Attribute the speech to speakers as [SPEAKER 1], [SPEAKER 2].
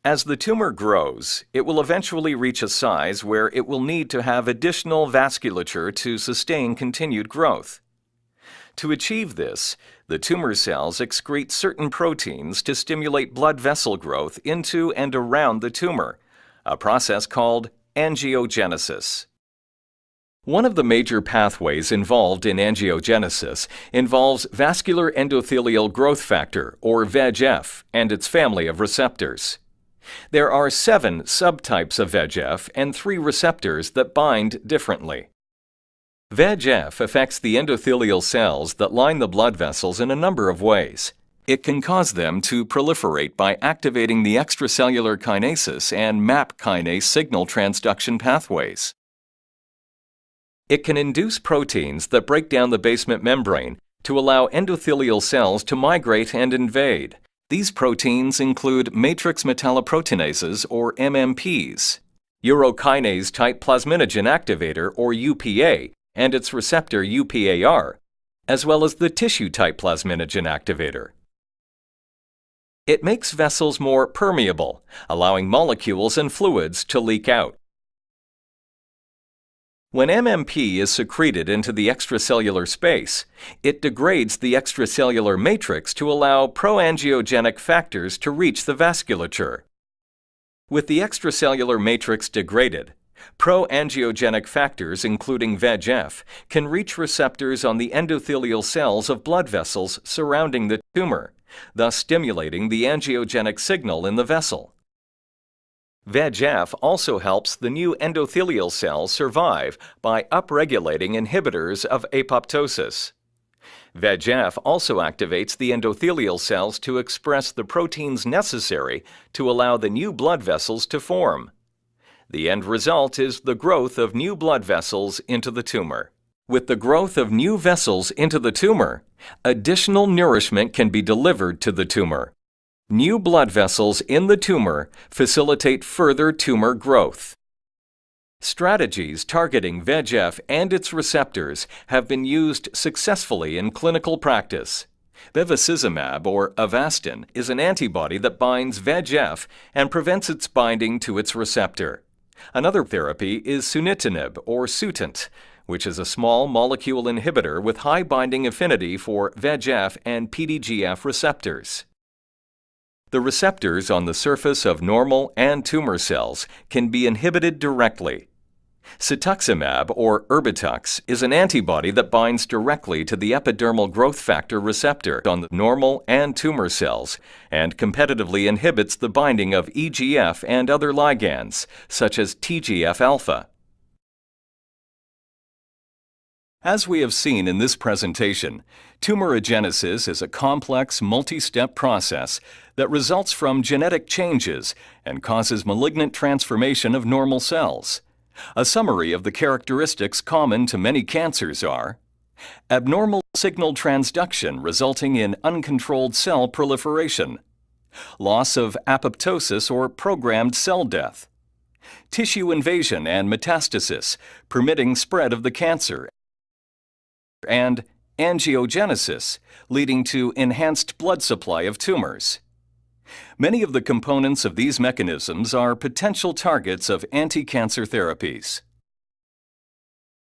[SPEAKER 1] As the tumor grows, it will eventually reach a size where it will need to have additional vasculature to sustain continued growth. To achieve this, the tumor cells excrete certain proteins to stimulate blood vessel growth into and around the tumor, a process called angiogenesis. One of the major pathways involved in angiogenesis involves vascular endothelial growth factor, or VEGF, and its family of receptors. There are 7 subtypes of VEGF and 3 receptors that bind differently. VEGF affects the endothelial cells that line the blood vessels in a number of ways. It can cause them to proliferate by activating the extracellular kinases and MAP kinase signal transduction pathways. It can induce proteins that break down the basement membrane to allow endothelial cells to migrate and invade. These proteins include matrix metalloproteinases, or MMPs, urokinase-type plasminogen activator, or UPA, and its receptor UPAR, as well as the tissue-type plasminogen activator. It makes vessels more permeable, allowing molecules and fluids to leak out. When MMP is secreted into the extracellular space, it degrades the extracellular matrix to allow proangiogenic factors to reach the vasculature. With the extracellular matrix degraded, proangiogenic factors, including VEGF, can reach receptors on the endothelial cells of blood vessels surrounding the tumor, thus stimulating the angiogenic signal in the vessel. VEGF also helps the new endothelial cells survive by upregulating inhibitors of apoptosis. VEGF also activates the endothelial cells to express the proteins necessary to allow the new blood vessels to form. The end result is the growth of new blood vessels into the tumor. With the growth of new vessels into the tumor, additional nourishment can be delivered to the tumor. New blood vessels in the tumor facilitate further tumor growth. Strategies targeting VEGF and its receptors have been used successfully in clinical practice. Bevacizumab, or Avastin, is an antibody that binds VEGF and prevents its binding to its receptor. Another therapy is sunitinib, or Sutent, which is a small molecule inhibitor with high binding affinity for VEGF and PDGF receptors. The receptors on the surface of normal and tumor cells can be inhibited directly. Cetuximab, or Erbitux, is an antibody that binds directly to the epidermal growth factor receptor on the normal and tumor cells and competitively inhibits the binding of EGF and other ligands, such as TGF-alpha. As we have seen in this presentation, tumorigenesis is a complex, multi-step process that results from genetic changes and causes malignant transformation of normal cells. A summary of the characteristics common to many cancers are: abnormal signal transduction resulting in uncontrolled cell proliferation, loss of apoptosis or programmed cell death, tissue invasion and metastasis permitting spread of the cancer, and angiogenesis, leading to enhanced blood supply of tumors. Many of the components of these mechanisms are potential targets of anti-cancer therapies.